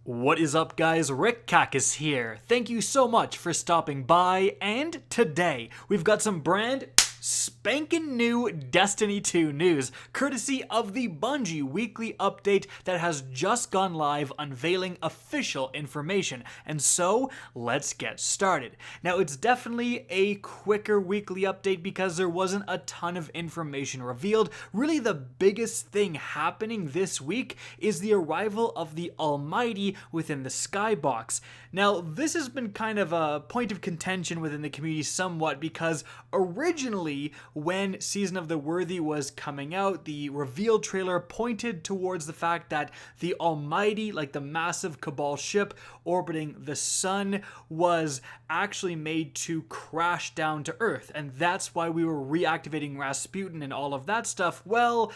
What is up, guys? Rick Kackis here. Thank you so much for stopping by, and today we've got some brand spankin' new Destiny 2 news, courtesy of the Bungie weekly update that has just gone live, unveiling official information. And so, let's get started. Now, it's definitely a quicker weekly update because there wasn't a ton of information revealed. Really, the biggest thing happening this week is the arrival of the Almighty within the skybox. Now, this has been kind of a point of contention within the community somewhat because originally, when Season of the Worthy was coming out, the reveal trailer pointed towards the fact that the Almighty, like the massive Cabal ship orbiting the sun, was actually made to crash down to Earth, and that's why we were reactivating Rasputin and all of that stuff. Well,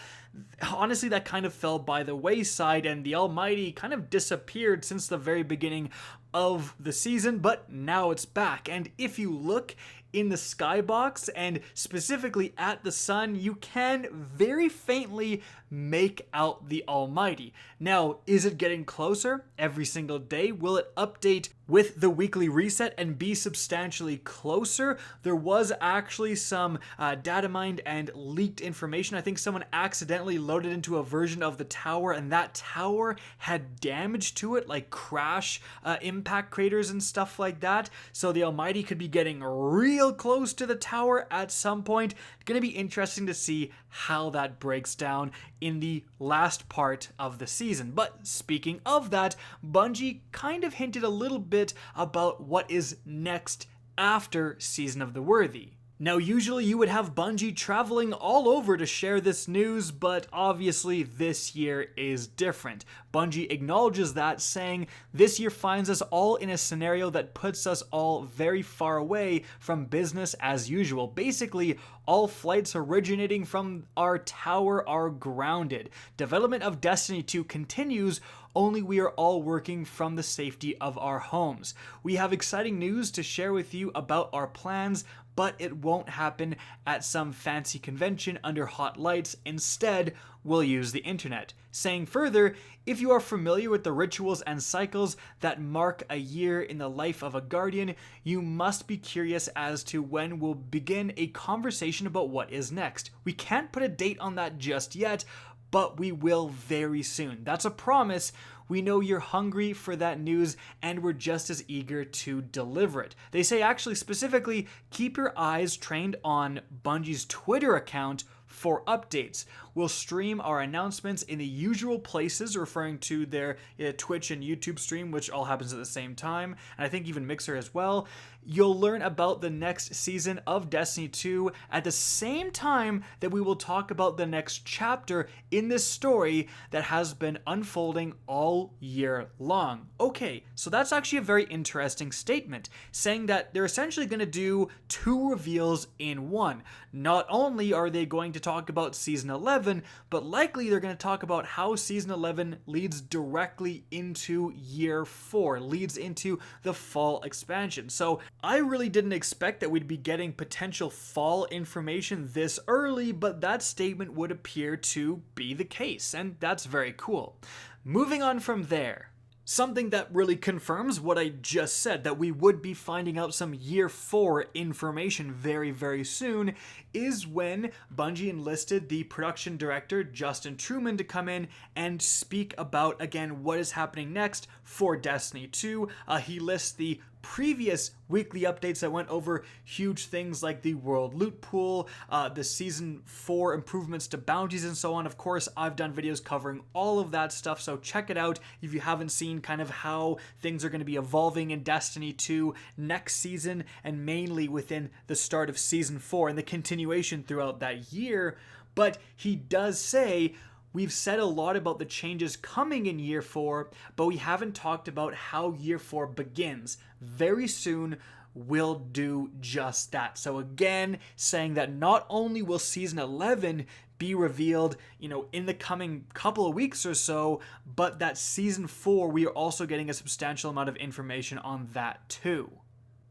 honestly, that kind of fell by the wayside, and the Almighty kind of disappeared since the very beginning of the season, but now it's back. And if you look in the skybox and specifically at the sun, you can very faintly make out the Almighty. Now, is it getting closer every single day? Will it update with the weekly reset and be substantially closer? There was actually some data mined and leaked information. I think someone accidentally loaded into a version of the tower, and that tower had damage to it, like crash impact craters and stuff like that. So the Almighty could be getting real close to the tower at some point. It's going to be interesting to see how that breaks down in the last part of the season. But speaking of that, Bungie kind of hinted a little bit about what is next after Season of the Worthy. Now, usually you would have Bungie traveling all over to share this news, but obviously this year is different. Bungie acknowledges that, saying, "This year finds us all in a scenario that puts us all very far away from business as usual. Basically, all flights originating from our tower are grounded. Development of Destiny 2 continues, only we are all working from the safety of our homes. We have exciting news to share with you about our plans, but it won't happen at some fancy convention under hot lights. Instead, we'll use the internet." Saying further, "If you are familiar with the rituals and cycles that mark a year in the life of a Guardian, you must be curious as to when we'll begin a conversation about what is next. We can't put a date on that just yet, but we will very soon. That's a promise. We know you're hungry for that news, and we're just as eager to deliver it." They say, actually, specifically, keep your eyes trained on Bungie's Twitter account for updates. We'll stream our announcements in the usual places, referring to their Twitch and YouTube stream, which all happens at the same time, and I think even Mixer as well. You'll learn about the next season of Destiny 2 at the same time that we will talk about the next chapter in this story that has been unfolding all year long. Okay, so that's actually a very interesting statement, saying that they're essentially going to do two reveals in one. Not only are they going to talk about Season 11, but likely they're going to talk about how Season 11 leads directly into Year 4, leads into the fall expansion. So I really didn't expect that we'd be getting potential fall information this early, but that statement would appear to be the case, and that's very cool. Moving on from there, something that really confirms what I just said, that we would be finding out some Year 4 information very, very soon, is when Bungie enlisted the production director, Justin Truman, to come in and speak about, again, what is happening next for Destiny 2. He lists the previous weekly updates that went over huge things like the world loot pool, the Season 4 improvements to bounties, and so on. Of course, I've done videos covering all of that stuff, so check it out if you haven't seen kind of how things are going to be evolving in Destiny 2 next season, and mainly within the start of Season 4 and the continuation throughout that year. But he does say, "We've said a lot about the changes coming in Year 4, but we haven't talked about how Year 4 begins. Very soon, we'll do just that." So again, saying that not only will Season 11 be revealed, in the coming couple of weeks or so, but that Season 4, we are also getting a substantial amount of information on that too.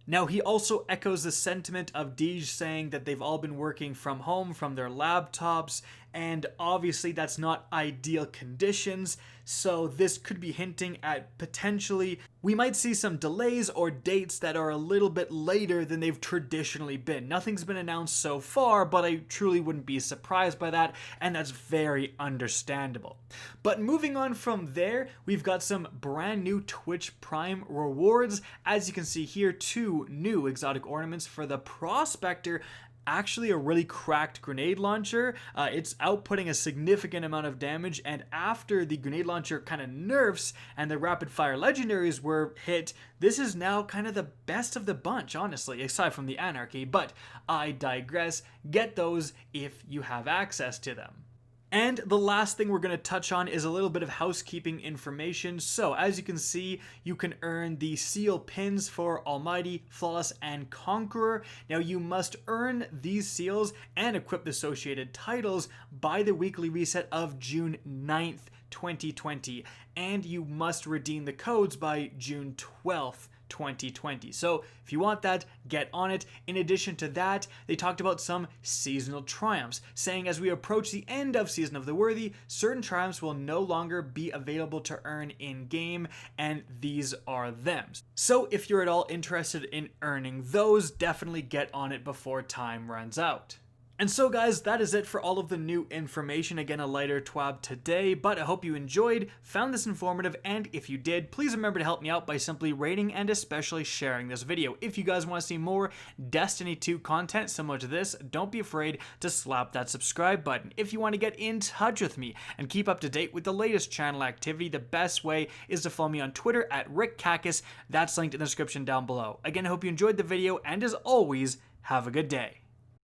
Now, he also echoes the sentiment of Deej saying that they've all been working from home from their laptops, and obviously that's not ideal conditions, so this could be hinting at potentially we might see some delays or dates that are a little bit later than they've traditionally been. Nothing's been announced so far, but I truly wouldn't be surprised by that, and that's very understandable. But moving on from there, we've got some brand new Twitch Prime rewards. As you can see here, 2 new exotic ornaments for the Prospector. Actually a really cracked grenade launcher. It's outputting a significant amount of damage, and after the grenade launcher kind of nerfs and the rapid fire legendaries were hit, this is now kind of the best of the bunch, honestly, aside from the Anarchy, but I digress. Get those if you have access to them. And the last thing we're going to touch on is a little bit of housekeeping information. So as you can see, you can earn the seal pins for Almighty, Flawless, and Conqueror. Now you must earn these seals and equip the associated titles by the weekly reset of June 9th, 2020. And you must redeem the codes by June 12th. 2020. So if you want that, get on it. In addition to that, they talked about some seasonal triumphs, saying as we approach the end of Season of the Worthy, certain triumphs will no longer be available to earn in-game, and these are them. So if you're at all interested in earning those, definitely get on it before time runs out. And so guys, that is it for all of the new information. Again, a lighter TWAB today, but I hope you enjoyed, found this informative, and if you did, please remember to help me out by simply rating and especially sharing this video. If you guys want to see more Destiny 2 content similar to this, don't be afraid to slap that subscribe button. If you want to get in touch with me and keep up to date with the latest channel activity, the best way is to follow me on Twitter at @RickKackis. That's linked in the description down below. Again, I hope you enjoyed the video, and as always, have a good day.